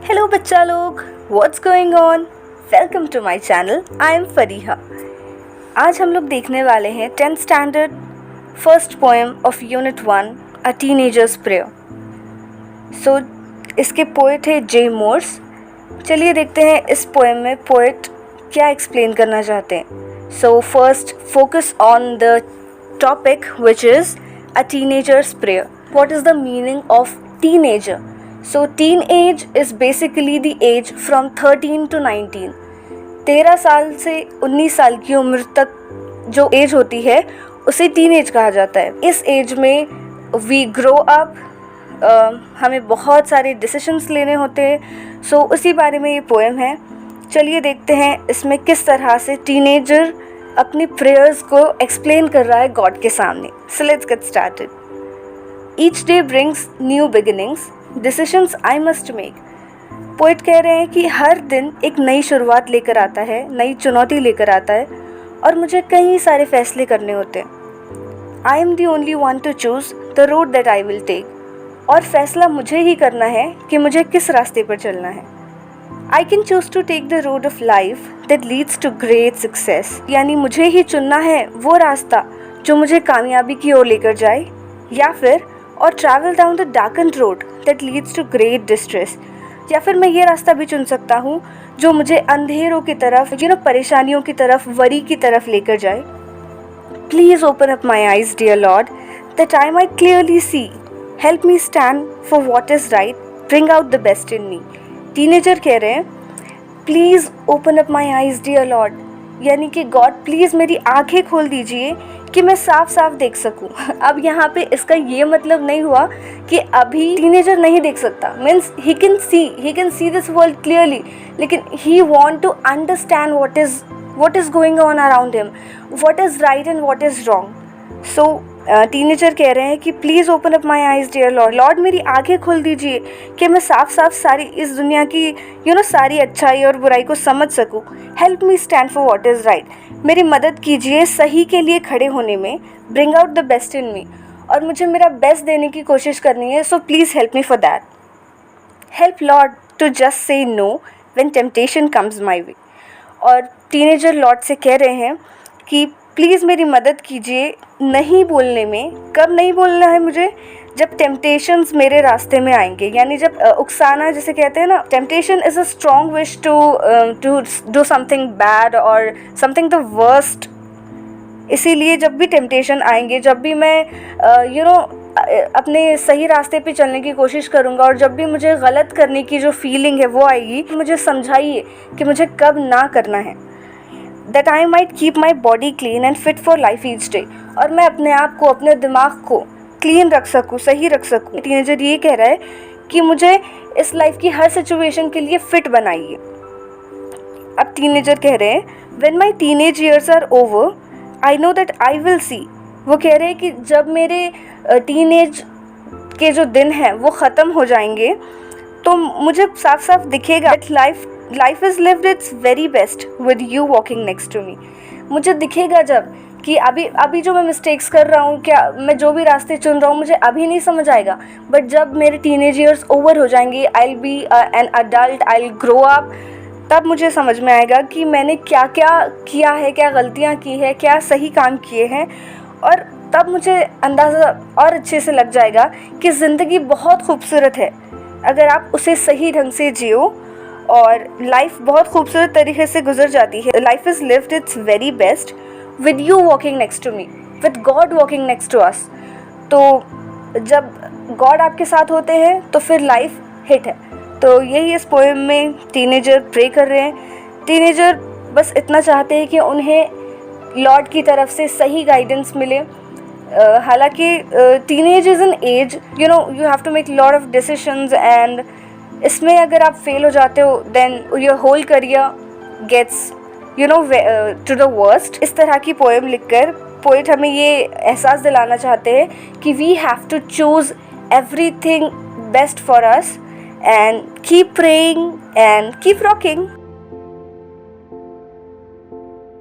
Hello बच्चा लोग, what's going on. Welcome to my channel. I am Fariha. आज हम लोग देखने वाले हैं 10th standard first poem of unit 1 a teenager's prayer. So इसके पोएट है जे मोर्स। चलिए देखते हैं इस पोएम में पोएट क्या एक्सप्लेन करना चाहते हैं। So first focus on the topic which is a teenager's prayer. What is the meaning of teenager? So teenage is basically the age from 13 to 19। 13 साल से 19 साल की उम्र तक जो एज होती है उसे टीनेज कहा जाता है। इस एज में वी ग्रो अप, हमें बहुत सारे डिसीजंस लेने होते हैं। सो उसी बारे में ये पोएम है। चलिए देखते हैं इसमें किस तरह से टीनेजर अपनी प्रेयर्स को एक्सप्लेन कर रहा है गॉड के सामने। So let's get started. Each day brings new beginnings, decisions I must make. Poet कह रहे हैं कि हर दिन एक नई शुरुआत लेकर आता है, नई चुनौती लेकर आता है और मुझे कई सारे फैसले करने होते हैं। I am the only one to choose the road that I will take. और फैसला मुझे ही करना है कि मुझे किस रास्ते पर चलना है। I can choose to take the road of life that leads to great success. यानी मुझे ही चुनना है वो रास्ता जो मुझे कामयाबी की ओर लेकर जाए, या फिर और travel down the darken road that leads to great distress. या फिर मैं ये रास्ता भी चुन सकता हूँ जो मुझे अंधेरों की तरफ, परेशानियों की तरफ, वरी की तरफ लेकर जाए। Please open up my eyes dear lord that I might clearly see. Help me stand for what is right, bring out the best in me. Teenager कह रहे हैं please open up my eyes dear lord, यानी कि God please मेरी आंखें खोल दीजिए कि मैं साफ साफ देख सकूं। अब यहाँ पे इसका ये मतलब नहीं हुआ कि अभी टीनेजर नहीं देख सकता। Means he can see this world clearly, लेकिन he want to understand what is going on around him, what is right and what is wrong. So teenager कह रहे हैं कि please open up my eyes dear lord, lord मेरी आंखें खोल दीजिए कि मैं साफ साफ सारी इस दुनिया की सारी अच्छाई और बुराई को समझ सकूं। Help me stand for what is right, मेरी मदद कीजिए सही के लिए खड़े होने में। Bring out the best in me, और मुझे मेरा बेस्ट देने की कोशिश करनी है। So please help me for that. Help lord to just say no when temptation comes my way. और टीनेजर लॉर्ड से कह रहे हैं कि प्लीज़ मेरी मदद कीजिए नहीं बोलने में। कब नहीं बोलना है मुझे? जब टेम्पटेशंस मेरे रास्ते में आएंगे, यानी जब उकसाना जिसे कहते हैं ना, temptation is a strong wish to do something bad और समथिंग द वर्स्ट। इसीलिए जब भी टेम्पटेशन आएंगे, जब भी मैं अपने सही रास्ते पे चलने की कोशिश करूँगा और जब भी मुझे गलत करने की जो फीलिंग है वो आएगी, मुझे समझाइए कि मुझे कब ना करना है। That I might keep my body clean and fit for life each day. और मैं अपने आप को, अपने दिमाग को क्लीन रख सकूँ, सही रख सकूँ। टीनेजर ये कह रहा है कि मुझे इस लाइफ की हर सिचुएशन के लिए फिट बनाइए। अब टीनेजर कह रहे हैं when my teenage years are over I know that I will see. वो कह रहे हैं कि जब मेरे टीनेज के जो दिन हैं वो ख़त्म हो जाएंगे तो मुझे साफ साफ दिखेगा life is lived its very best with you walking next to me. मुझे दिखेगा जब कि अभी जो मैं मिस्टेक्स कर रहा हूँ, क्या मैं जो भी रास्ते चुन रहा हूँ, मुझे अभी नहीं समझ आएगा। बट जब मेरे टीनेज ईयर्स ओवर हो जाएंगे, I will be an adult, I will grow up, तब मुझे समझ में आएगा कि मैंने क्या क्या किया है, क्या गलतियाँ की है, क्या सही काम किए हैं। और तब मुझे अंदाज़ा और अच्छे से लग जाएगा कि ज़िंदगी बहुत खूबसूरत है अगर आप उसे सही ढंग से जियो, और लाइफ बहुत खूबसूरत तरीके से गुजर जाती है। Life is lived its very best with you walking next to me, with god walking next to us. तो जब गॉड आपके साथ होते हैं तो फिर लाइफ हिट है। तो यही इस पोएम में टीनेजर प्रे कर रहे हैं। टीनेजर बस इतना चाहते हैं कि उन्हें लॉर्ड की तरफ से सही गाइडेंस मिले। हालांकि teenage is an age you have to make lot of decisions, and इसमें अगर आप फेल हो जाते हो then your whole career gets to the worst. इस तरह की पोएम लिखकर पोएट हमें ये एहसास दिलाना चाहते हैं कि we have to choose everything best for us and keep praying and keep rocking.